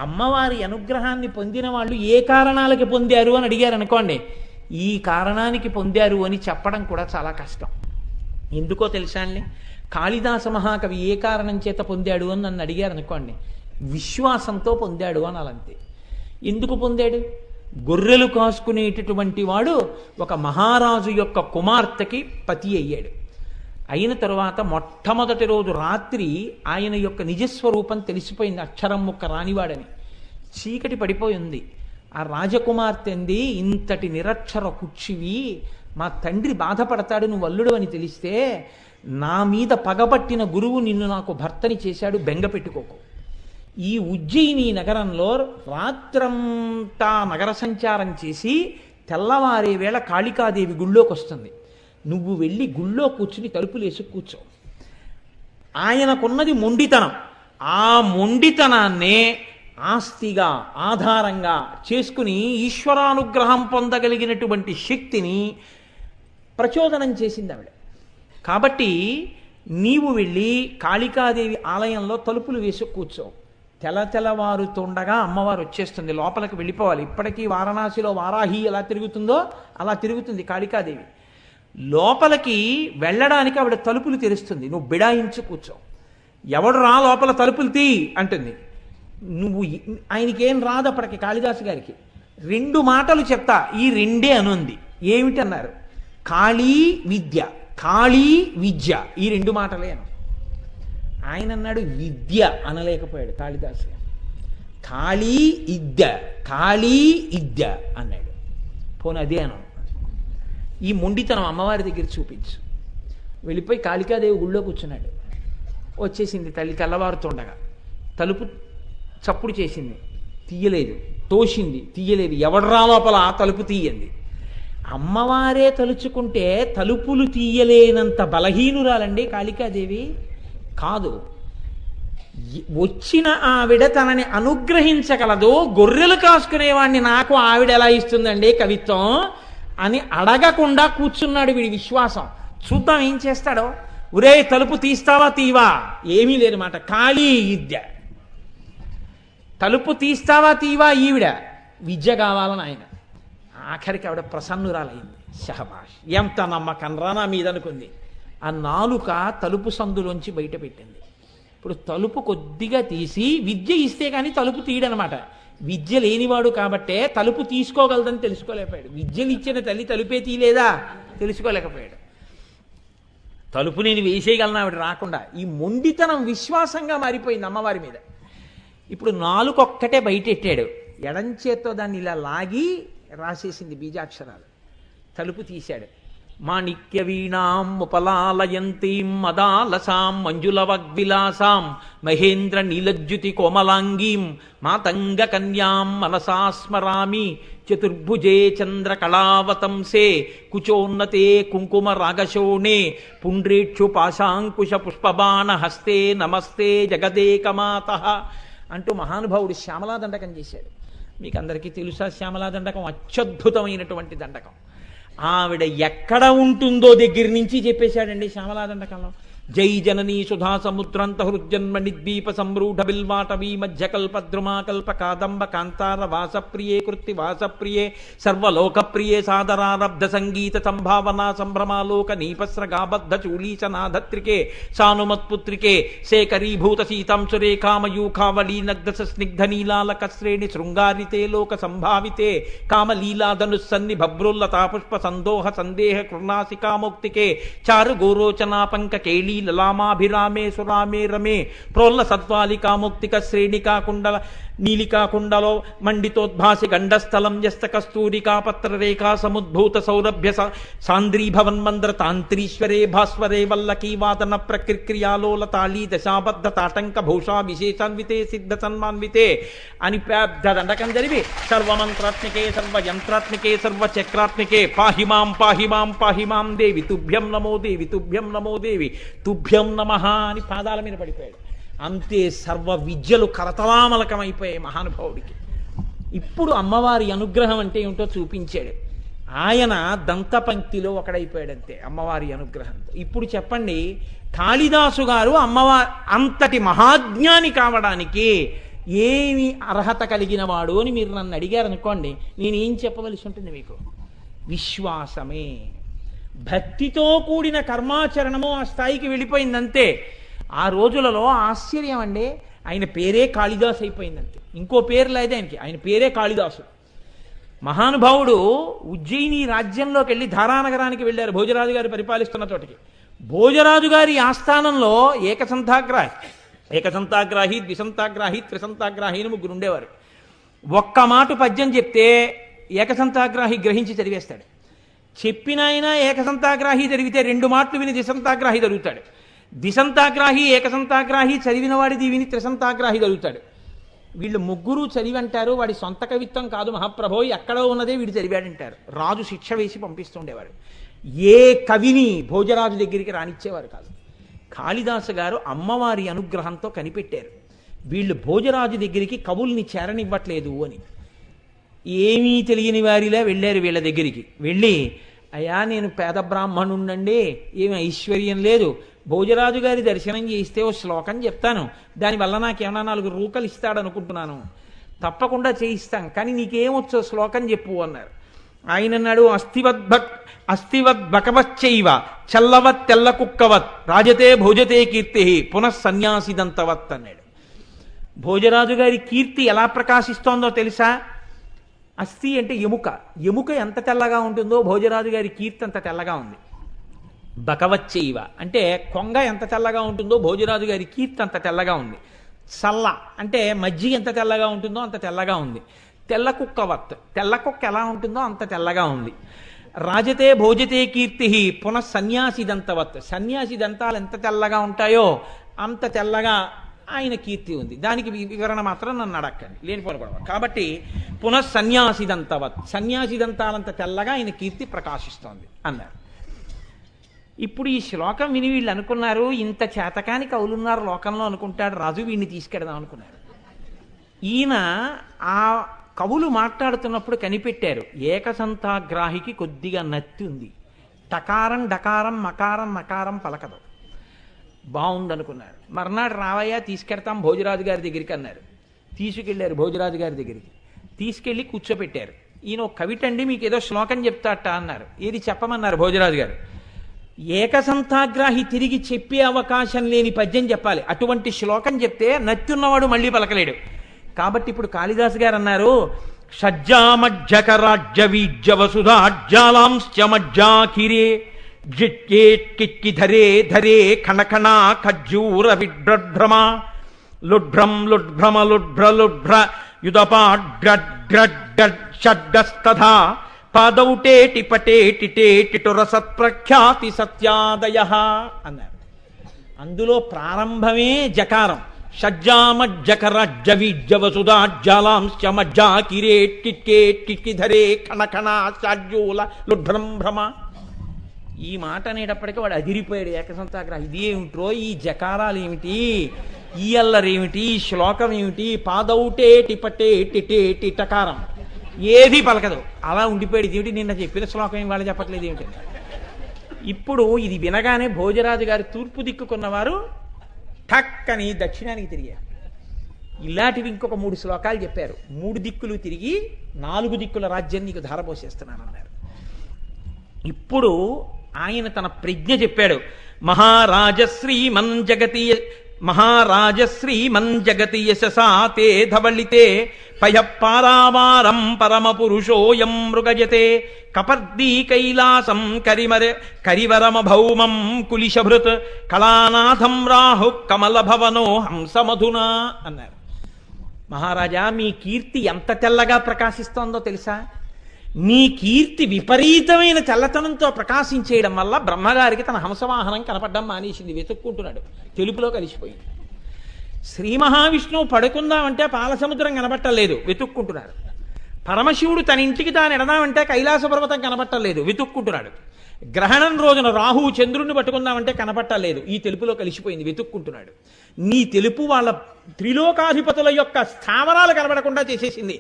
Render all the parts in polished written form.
అమ్మవారి అనుగ్రహాన్ని పొందిన వాళ్ళు ఏ కారణాలకి పొందారు అని అడిగారు అనుకోండి, ఈ కారణానికి పొందారు అని చెప్పడం కూడా చాలా కష్టం. ఎందుకో తెలుసా అండి? కాళిదాస మహాకవి ఏ కారణం చేత పొందాడు అని నన్ను అడిగారు అనుకోండి, విశ్వాసంతో పొందాడు అనాలంతే. ఎందుకు పొందాడు? గొర్రెలు కాసుకునేటటువంటి వాడు ఒక మహారాజు యొక్క కుమార్తెకి పతి అయ్యాడు. అయిన తరువాత మొట్టమొదటి రోజు రాత్రి ఆయన యొక్క నిజస్వరూపం తెలిసిపోయింది, అక్షరం ముక్క రానివాడని. చీకటి పడిపోయింది. ఆ రాజకుమార్తె అంది, ఇంతటి నిరక్షర కుచ్చివి, మా తండ్రి బాధపడతాడు నువ్వు అల్లుడు అని తెలిస్తే, నా మీద పగబట్టిన గురువు నిన్ను నాకు భర్తని చేశాడు, బెంగ పెట్టుకోకు. ఈ ఉజ్జయిని నగరంలో రాత్రంతా నగర సంచారం చేసి తెల్లవారే వేళ కాళికాదేవి గుళ్ళోకి వస్తుంది. నువ్వు వెళ్ళి గుళ్ళో కూర్చుని తలుపులు వేసి కూర్చో. ఆయనకున్నది మొండితనం. ఆ మొండితనాన్నే ఆస్తిగా ఆధారంగా చేసుకుని ఈశ్వరానుగ్రహం పొందగలిగినటువంటి శక్తిని ప్రచోదనం చేసింది ఆవిడ. కాబట్టి నీవు వెళ్ళి కాళికాదేవి ఆలయంలో తలుపులు వేసి కూర్చో. తెల్లవారుతుండగా అమ్మవారు వచ్చేస్తుంది, లోపలికి వెళ్ళిపోవాలి. ఇప్పటికీ వారణాసిలో వారాహి ఎలా తిరుగుతుందో అలా తిరుగుతుంది కాళికాదేవి. లోపలికి వెళ్ళడానికి ఆవిడ తలుపులు తెరుస్తుంది, నువ్వు బిడాయించి కూర్చో. ఎవడు రా లోపల తలుపులు తీ అంటుంది. నువ్వు ఆయనకేం రాదు అప్పటికి కాళిదాసు గారికి. 2 మాటలు చెప్తా, ఈ 2 అనుంది. ఏమిటన్నారు? కాళీ విద్య, కాళీ విద్య, ఈ 2 మాటలే అను. ఆయన అన్నాడు విద్య అనలేకపోయాడు కాళిదాసు. కాళీ ఇద్య, కాళీ ఇద్య అన్నాడు. పోనీ అదే అను. ఈ మొండితనం అమ్మవారి దగ్గర చూపించు. వెళ్ళిపోయి కాళికాదేవి గుళ్ళో కూర్చున్నాడు. వచ్చేసింది తల్లి తెల్లవారుతుండగా. తలుపు చప్పుడు చేసింది, తీయలేదు. తోసింది, తీయలేదు. ఎవడ్రా లోపల తలుపు తీయంది. అమ్మవారే తలుచుకుంటే తలుపులు తీయలేనంత బలహీనురాలండి కాళికాదేవి కాదు. వచ్చిన ఆవిడ తనని అనుగ్రహించగలదు. గొర్రెలు కాసుకునేవాడిని నాకు ఆవిడ ఎలా ఇస్తుందండి కవిత్వం అని అడగకుండా కూర్చున్నాడు వీడి విశ్వాసం. చూద్దాం ఏం చేస్తాడో. ఒరే తలుపు తీస్తావా తీవా? ఏమీ లేదు మాట. కాళీ విద్య. తలుపు తీస్తావా తీవా ఈవిడ. విద్య కావాలని ఆయన. ఆఖరికి ఆవిడ ప్రసన్నురాలైంది. షహబాష్, ఎంత నమ్మకం రా నా మీద అనుకుంది. ఆ నాలుక తలుపు సందులోంచి బయట పెట్టింది. ఇప్పుడు తలుపు కొద్దిగా తీసి విద్య ఇస్తే కానీ తలుపు తీయడనమాట. విద్య లేనివాడు కాబట్టే తలుపు తీసుకోగలదని తెలుసుకోలేకపోయాడు. విద్యలు ఇచ్చిన తల్లి తలుపే తీయలేదా తెలుసుకోలేకపోయాడు. తలుపు నేను వేసేయగలను ఆవిడ రాకుండా. ఈ మొండితనం విశ్వాసంగా మారిపోయింది అమ్మవారి మీద. ఇప్పుడు నాలుకొక్కటే బయటెట్టాడు. ఎడంచేత్తో దాన్ని ఇలా లాగి రాసేసింది బీజాక్షరాలు. తలుపు తీశాడు. మాణిక్య వీణాం ఉపలాలయంతీం మదాలసాం మంజులవగ్విలాసాం మహేంద్ర నీలజ్యుతి కోమలాంగీం మాతంగ కన్యాం మనసా స్మరామి చతుర్భుజే చంద్రకళావతంసే కుచోన్నతే కుంకుమ రాగశోణే పుండ్రేక్షు పాశాంకుశ పుష్పబాణ హస్తే నమస్తే జగదేకమాత అంటూ మహానుభావుడు శ్యామలా దండకం చేశాడు. మీకు అందరికీ తెలుసా శ్యామలా దండకం అత్యద్భుతమైనటువంటి దండకం. ఆవిడ ఎక్కడ ఉంటుందో దగ్గర నుంచి చెప్పేశాడండి శ్యామలా దండకంలో. జై జననీ సుధా సముద్రంత హృజన్మ నిద్వీప సంరూఢ బిల్వాటవీ మధ్యకల్పద్రుమాకల్ప కాదంబ కాంతార వాసప్రియే కృత్తి వాసప్రియే సర్వలోకప్రియే సాదరారబ్ధ సంగీత సంభావనా సంభ్రమాలోక నీపస్రగాబద్ధ చూలీచనాధత్రికే సానుమత్పుత్రికే శేఖరీభూత సీతాంశురేఖామయూఖావళీ నగ్ధ స్నిగ్ధ నీలాలక శ్రేణి శృంగారితే లోక సంభావితే కామలీలాధనుస్సన్ని భబ్రోల్లతా పుష్ప సందోహ సందేహ కృణాసికామౌక్తికే చారు గోరోచనా పంక కేళీ లలామాభిరామే సురామే రమే ప్రోల్ల సత్వాలికాముక్తిక శ్రేణికా కుండల నీలికా కుండలో మండితోద్భాసి గండస్థలం యస్త కస్తూరికా పత్రరేఖా సముద్భూత సౌరభ్య సాంద్రీభవన్మంద్ర తాంత్రీశ్వరే భాస్వరే వల్లకీ వాదన ప్రక్రియాలోల తాళీ దశాబద్ధ తాటంక భూషా విశేషాన్వితే సిద్ధ సన్మాన్వితే అని పెద్ద దండకం జరిపి సర్వమంత్రాత్మికే సర్వయంత్రాత్మికే సర్వచక్రాత్మికే పాహిమాం పాహిమాం పాహిమాం దేవి తుభ్యం నమో దేవి తుభ్యం నమో దేవి తుభ్యం నమః అని పాదాల మీద పడిపోయాడు. అంతే, సర్వ విద్యలు కరతలామలకమైపోయాయి మహానుభావుడికి. ఇప్పుడు అమ్మవారి అనుగ్రహం అంటే ఏమిటో చూపించాడు. ఆయన దంతపంక్తిలో ఒకడైపోయాడంతే అమ్మవారి అనుగ్రహంతో. ఇప్పుడు చెప్పండి, కాళిదాసు గారు అమ్మవారి అంతటి మహాజ్ఞాని కావడానికి ఏమి అర్హత కలిగిన వాడు అని మీరు నన్ను అడిగారనుకోండి, నేనేం చెప్పవలసి ఉంటుంది మీకు? విశ్వాసమే. భక్తితో కూడిన కర్మాచరణము ఆ స్థాయికి వెళ్ళిపోయిందంతే. ఆ రోజులలో ఆశ్చర్యం అండి, ఆయన పేరే కాళిదాసు అయిపోయిందంతే, ఇంకో పేరు లేదు ఆయనకి, ఆయన పేరే కాళిదాసు. మహానుభావుడు ఉజ్జయిని రాజ్యంలోకి వెళ్ళి ధారానగరానికి వెళ్ళారు, భోజరాజు గారు పరిపాలిస్తున్న చోటికి. భోజరాజు గారి ఆస్థానంలో ఏకసంతాగ్రాహి, ద్విసంతాగ్రాహి, త్రిసంతాగ్రాహి అని ముగ్గురు ఉండేవారు. ఒక్క మాట పద్యం చెప్తే ఏకసంతాగ్రాహి గ్రహించి చదివేస్తాడు. చెప్పిన ఆయన ఏకసంతాగ్రాహి చదివితే 2 మాటలు విని ద్విసంతాగ్రాహి చదువుతాడు. ద్విసంతాగ్రాహి ఏకసంతాగ్రాహి చదివిన వాడిది విని త్రిసంతాగ్రాహి చదువుతాడు. వీళ్ళు ముగ్గురు చదివి అంటారు, వాడి సొంత కవిత్వం కాదు మహాప్రభో, ఎక్కడో ఉన్నదే వీడు చదివాడంటారు. రాజు శిక్ష వేసి పంపిస్తుండేవాడు. ఏ కవిని భోజరాజు దగ్గరికి రానిచ్చేవారు కాదు. కాళిదాసు గారు అమ్మవారి అనుగ్రహంతో కనిపెట్టారు, వీళ్ళు భోజరాజు దగ్గరికి కవుల్ని చేరనివ్వట్లేదు అని. ఏమీ తెలియని వారిలా వెళ్ళారు వీళ్ళ దగ్గరికి. వెళ్ళి, అయ్యా నేను పేద బ్రాహ్మణుండండి, ఏమి ఐశ్వర్యం లేదు, భోజరాజు గారి దర్శనం చేయిస్తే ఓ శ్లోకం చెప్తాను, దానివల్ల నాకేమన్నా 4 రూకలు ఇస్తాడనుకుంటున్నాను, తప్పకుండా చేయిస్తాం, కానీ నీకేమొచ్చో శ్లోకం చెప్పు అన్నారు. ఆయన అన్నాడు, అస్థివద్భకవచ్చైవ చల్లవత్ తెల్ల కుక్కవత్ రాజతే భోజతే కీర్తి పునఃసన్యాసిదంతవత్ అన్నాడు. భోజరాజు గారి కీర్తి ఎలా ప్రకాశిస్తోందో తెలుసా? అస్థి అంటే ఎముక, ఎముక ఎంత తెల్లగా ఉంటుందో భోజరాజు గారి కీర్తి అంత తెల్లగా ఉంది. బకవచ్చైవ అంటే కొంగ ఎంత తెల్లగా ఉంటుందో భోజరాజు గారి కీర్తి అంత తెల్లగా ఉంది. చల్ల అంటే మజ్జిగ ఎంత తెల్లగా ఉంటుందో అంత తెల్లగా ఉంది. తెల్ల కుక్కవత్, తెల్ల కుక్క ఎలా ఉంటుందో అంత తెల్లగా ఉంది. రాజతే భోజతే కీర్తి పునఃసన్యాసిదంతవత్, సన్యాసి దంతాలు ఎంత తెల్లగా ఉంటాయో అంత తెల్లగా ఆయన కీర్తి ఉంది. దానికి వివరణ మాత్రం నన్ను అడక్కండి, లేనిపోని గొడవ. కాబట్టి పునఃసన్యాసిదంతవత్, సన్యాసిదంతాలంత తెల్లగా ఆయన కీర్తి ప్రకాశిస్తోంది అన్నారు. ఇప్పుడు ఈ శ్లోకం విని వీళ్ళు అనుకున్నారు, ఇంత చేతకాని కవులున్నారు లోకంలో అనుకుంటాడు రాజు, వీడిని తీసుకెడదాం అనుకున్నారు. ఈయన ఆ కవులు మాట్లాడుతున్నప్పుడు కనిపెట్టారు, ఏకసంతాగ్రాహికి కొద్దిగా నత్తి ఉంది, టకారం డకారం మకారం నకారం పలకదు, బాగుందనుకున్నారు. మర్నాడు రావయ్యా తీసుకెడతాం భోజరాజు గారి దగ్గరికి అన్నారు. తీసుకెళ్లారు భోజరాజు గారి దగ్గరికి, తీసుకెళ్లి కూర్చోపెట్టారు. ఈయన ఒక కవిటండి, మీకు ఏదో శ్లోకం చెప్తాట అన్నారు. ఏది చెప్పమన్నారు భోజరాజు గారు? ఏకసంతాగ్రాహి తిరిగి చెప్పే అవకాశం లేని పద్యం చెప్పాలి, అటువంటి శ్లోకం చెప్తే నత్తున్నవాడు మళ్ళీ పలకలేడు. కాబట్టి ఇప్పుడు కాళిదాసు గారు అన్నారు, షజ్జామజ్జకరాజ్యవీజ్య వసుధాజ్జాలాంశ్చమజ్జాకిరే జిట్యేట్కిక్కి ధరే ధరే ఖణఖణా ఖజ్జూర విడ్రభ్రమ లుడ్భ్రం లుడ్భ్రమ లుడ్భ్ర లుడ్భ్ర యుదపాడ్రడ్రడ్డస్తథా పాదౌటేటి పటేటిటేటిటురసత్ప్రఖ్యాతి సత్యాదయ అన్నారు. అందులో ప్రారంభమే జకారం. షజ్జామజ్జకరాజ్యవీజ్య వసుధాజ్జాలాంశ్చమజ్జాకిరేట్కిక్కేట్కిక్కి ధరే ఖణఖణా షాజ్జూల లుడ్భ్రం భ్రమ. ఈ మాట అనేటప్పటికీ వాడు అదిరిపోయాడు ఏకసంతాగ్రహం. ఇదేమిట్రో ఈ జకారాలు ఏమిటి, ఈ అల్లరేమిటి, ఈ శ్లోకం ఏమిటి, పాదౌటేటి పటేటిటేటి టకారం ఏది పలకదు, అలా ఉండిపోయాడు. ఇదేమిటి నిన్న చెప్పిన శ్లోకం ఏం వాళ్ళు చెప్పట్లేదు ఏమిటి? ఇప్పుడు ఇది వినగానే భోజరాజు గారు తూర్పు దిక్కుకున్నవారు ఠక్కని దక్షిణానికి తిరిగారు. ఇలాంటివి ఇంకొక 3 శ్లోకాలు చెప్పారు. 3 దిక్కులు తిరిగి 4 దిక్కుల రాజ్యం నీకు ధారపోసేస్తున్నానన్నారు. ఇప్పుడు ఆయన తన ప్రజ్ఞ చెప్పాడు. మహారాజశ్రీమన్ జగతి యశసా తే ధవళితే పయఃపారావారం పరమ పురుషోయం మృగజతే కపర్దీ కైలాసం కరివరమ భౌమం కులిశభృత్ కళానాథం రాహు కమల భవనో హంసమధునా అన్నారు. మహారాజా, మీ కీర్తి ఎంత తెల్లగా ప్రకాశిస్తోందో తెలుసా? నీ కీర్తి విపరీతమైన తెల్లతనంతో ప్రకాశించేయడం వల్ల బ్రహ్మగారికి తన హంసవాహనం కనపడడం మానేసింది, వెతుక్కుంటున్నాడు, తెలుపులో కలిసిపోయింది. శ్రీ మహావిష్ణువు పడుకుందామంటే పాలసముద్రం కనబట్టలేదు, వెతుక్కుంటున్నాడు. పరమశివుడు తన ఇంటికి తాను ఎడదామంటే కైలాస పర్వతం కనబట్టలేదు, వెతుక్కుంటున్నాడు. గ్రహణం రోజున రాహువు చంద్రుణ్ణి పట్టుకుందామంటే కనపట్టలేదు, ఈ తెలుపులో కలిసిపోయింది, వెతుక్కుంటున్నాడు. నీ తెలుపు వాళ్ళ త్రిలోకాధిపతుల యొక్క స్థావరాలు కనబడకుండా చేసేసింది,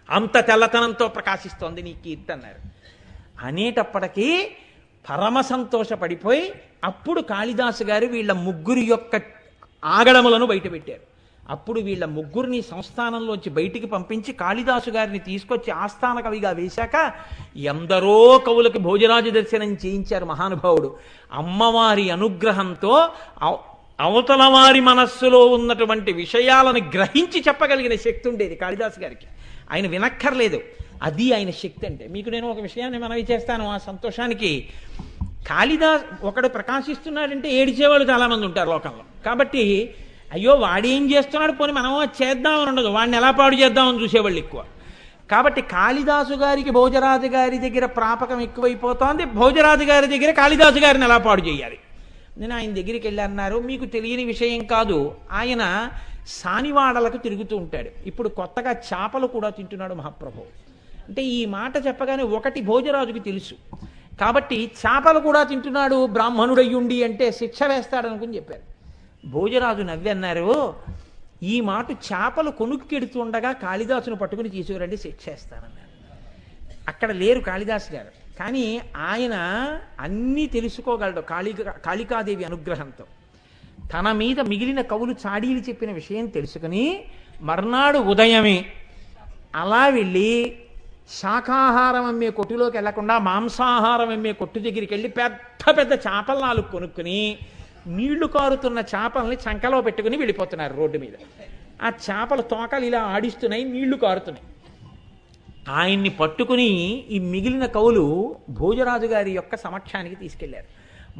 అంత తెల్లతనంతో ప్రకాశిస్తోంది నీ కీర్తి అన్నారు. అనేటప్పటికీ పరమ సంతోషపడిపోయి అప్పుడు కాళిదాసు గారు వీళ్ళ ముగ్గురి యొక్క ఆగడములను బయటపెట్టారు. ఆ అప్పుడు వీళ్ళ ముగ్గురిని సంస్థానంలోంచి బయటికి పంపించి కాళిదాసు గారిని తీసుకొచ్చి ఆస్థాన కవిగా వేశాక ఎందరో కవులకు భోజరాజు దర్శనం చేయించారు మహానుభావుడు. అమ్మవారి అనుగ్రహంతో అవతల వారి మనస్సులో ఉన్నటువంటి విషయాలను గ్రహించి చెప్పగలిగిన శక్తి ఉండేది కాళిదాసు గారికి. ఆయన వినక్కర్లేదు. అది ఆయన శక్తి అంటే. మీకు నేను ఒక విషయాన్ని మనవి చేస్తాను. ఆ సంతోషానికి కాళిదాస్ ఒకడు ప్రకాశిస్తున్నాడంటే ఏడిచేవాళ్ళు చాలామంది ఉంటారు లోకంలో. కాబట్టి అయ్యో వాడేం చేస్తున్నాడు, పోనీ మనం చేద్దామని ఉండదు, వాడిని ఎలా పాడు చేద్దామని చూసేవాళ్ళు ఎక్కువ. కాబట్టి కాళిదాసు గారికి భోజరాజు గారి దగ్గర ప్రాపకం ఎక్కువైపోతోంది. భోజరాజు గారి దగ్గర కాళిదాసు గారిని ఎలా పాడు చేయాలి. నేను ఆయన దగ్గరికి వెళ్ళి అన్నారు, మీకు తెలియని విషయం కాదు, ఆయన సానివాడలకు తిరుగుతూ ఉంటాడు. ఇప్పుడు కొత్తగా చేపలు కూడా తింటున్నాడు మహాప్రభు. అంటే ఈ మాట చెప్పగానే ఒకటి భోజరాజుకి తెలుసు. కాబట్టి చేపలు కూడా తింటున్నాడు బ్రాహ్మణుడయ్యుండి అంటే శిక్ష వేస్తాడనుకుని చెప్పారు. భోజరాజు నవ్వి అన్నారు, ఈ మాట చేపలు కొనుక్కెడుతుండగా కాళిదాసును పట్టుకుని తీసుకురండి, శిక్ష వేస్తానన్నారు. అక్కడ లేరు కాళిదాసు గారు, కానీ ఆయన అన్నీ తెలుసుకోగలడు కాళికాదేవి అనుగ్రహంతో. తన మీద మిగిలిన కవులు చాడీలు చెప్పిన విషయం తెలుసుకుని మర్నాడు ఉదయమే అలా వెళ్ళి శాకాహారం అమ్మే కొట్టులోకి వెళ్లకుండా మాంసాహారం అమ్మే కొట్టు దగ్గరికి వెళ్ళి పెద్ద పెద్ద చేపలు 4 కొనుక్కుని నీళ్లు కారుతున్న చేపల్ని చంకలో పెట్టుకుని వెళ్ళిపోతున్నారు రోడ్డు మీద. ఆ చేపల తోకలు ఇలా ఆడిస్తున్నాయి, నీళ్లు కారుతున్నాయి. ఆయన్ని పట్టుకుని ఈ మిగిలిన కవులు భోజరాజు గారి యొక్క సమక్షానికి తీసుకెళ్లారు.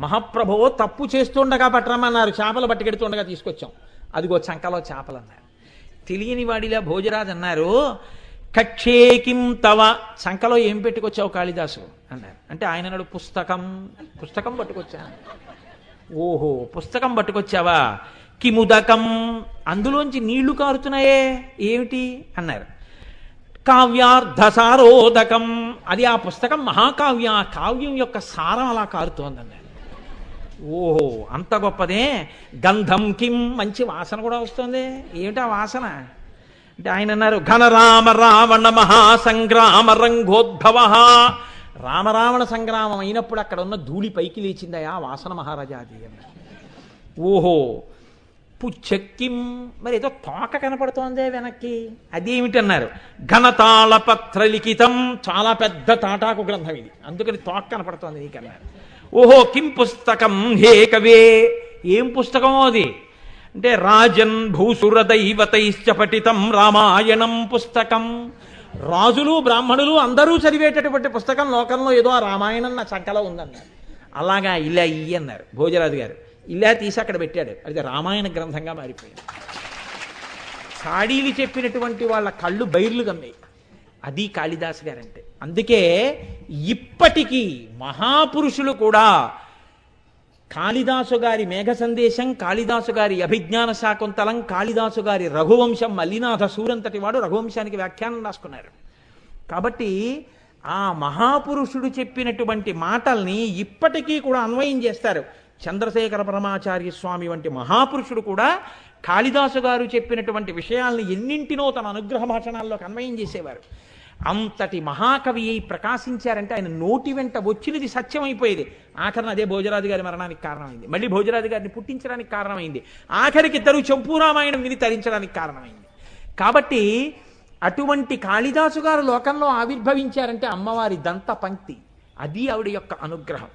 మహాప్రభువు తప్పు చేస్తుండగా పట్టరమన్నారు, చేపలు పట్టుకెడుతుండగా తీసుకొచ్చాం, అదిగో చంకలో చేపలు అన్నారు. తెలియని వాడిలా భోజరాజు అన్నారు, కక్షేకిం తవ, చంకలో ఏం పెట్టుకొచ్చావు కాళిదాసు అన్నారు. అంటే ఆయన అన్నాడు, పుస్తకం పట్టుకొచ్చాను. ఓహో పుస్తకం పట్టుకొచ్చావా, కిముదకం, అందులోంచి నీళ్లు కారుతున్నాయే ఏమిటి అన్నారు. కావ్యార్థసారోదకం, అది ఆ పుస్తకం మహాకావ్యం, ఆ కావ్యం యొక్క సారం అలా కారుతోందన్నారు. ఓహో అంత గొప్పదే. గంధం కిం, మంచి వాసన కూడా వస్తుంది, ఏమిటా వాసన అంటే ఆయన అన్నారు, ఘనరామ రావణ మహాసంగ్రామ రంగోద్భవ, రామరావణ సంగ్రామం అయినప్పుడు అక్కడ ఉన్న ధూళి పైకి లేచిందయా వాసన మహారాజా అది అన్నారు. ఓహో పుచ్చక్కిం, మరి ఏదో తోక కనపడుతోందే వెనక్కి, అదేమిటన్నారు. ఘనతాళ పత్ర లిఖితం, చాలా పెద్ద తాటాకు గ్రంథం ఇది, అందుకని తోక కనపడుతోంది నీకన్నారు. ఓహో కిం పుస్తకం హే కవే, ఏం పుస్తకమో అది అంటే రాజన్ భూసుర దైవతైశ్చ పఠితం రామాయణం పుస్తకం, రాజులు బ్రాహ్మణులు అందరూ చదివేటటువంటి పుస్తకం లోకంలో ఏదో ఆ రామాయణం నా చంకలో ఉందన్నారు. అలాగా ఇలా ఇయ్యి అన్నారు భోజరాజు గారు. ఇలా తీసి అక్కడ పెట్టాడు, అది రామాయణ గ్రంథంగా మారిపోయింది. చాడీలు చెప్పినటువంటి వాళ్ళ కళ్ళు బైర్లు కమ్మాయి. అది కాళిదాసు గారంటే. అందుకే ఇప్పటికీ మహాపురుషులు కూడా కాళిదాసు గారి మేఘ సందేశం, కాళిదాసు గారి అభిజ్ఞాన శాకుంతలం, కాళిదాసు గారి రఘువంశం, మల్లినాథ సూరంతటి వాడు రఘువంశానికి వ్యాఖ్యానం రాసుకున్నారు. కాబట్టి ఆ మహాపురుషుడు చెప్పినటువంటి మాటల్ని ఇప్పటికీ కూడా అన్వయం చేస్తారు. చంద్రశేఖర పరమాచార్య స్వామి వంటి మహాపురుషుడు కూడా కాళిదాసు గారు చెప్పినటువంటి విషయాల్ని ఎన్నింటినో తన అనుగ్రహ భాషణాల్లోకి అన్వయం చేసేవారు. అంతటి మహాకవి అయి ప్రకాశించారంటే ఆయన నోటి వెంట వచ్చినది సత్యమైపోయేది. ఆఖరణ అదే భోజరాజు గారి మరణానికి కారణమైంది, మళ్ళీ భోజరాజు గారిని పుట్టించడానికి కారణమైంది, ఆఖరికి ఇద్దరు చంపూరామాయణం విని తరించడానికి కారణమైంది. కాబట్టి అటువంటి కాళిదాసు గారు లోకంలో ఆవిర్భవించారంటే అమ్మవారి దంత పంక్తి, అది ఆవిడ యొక్క అనుగ్రహం.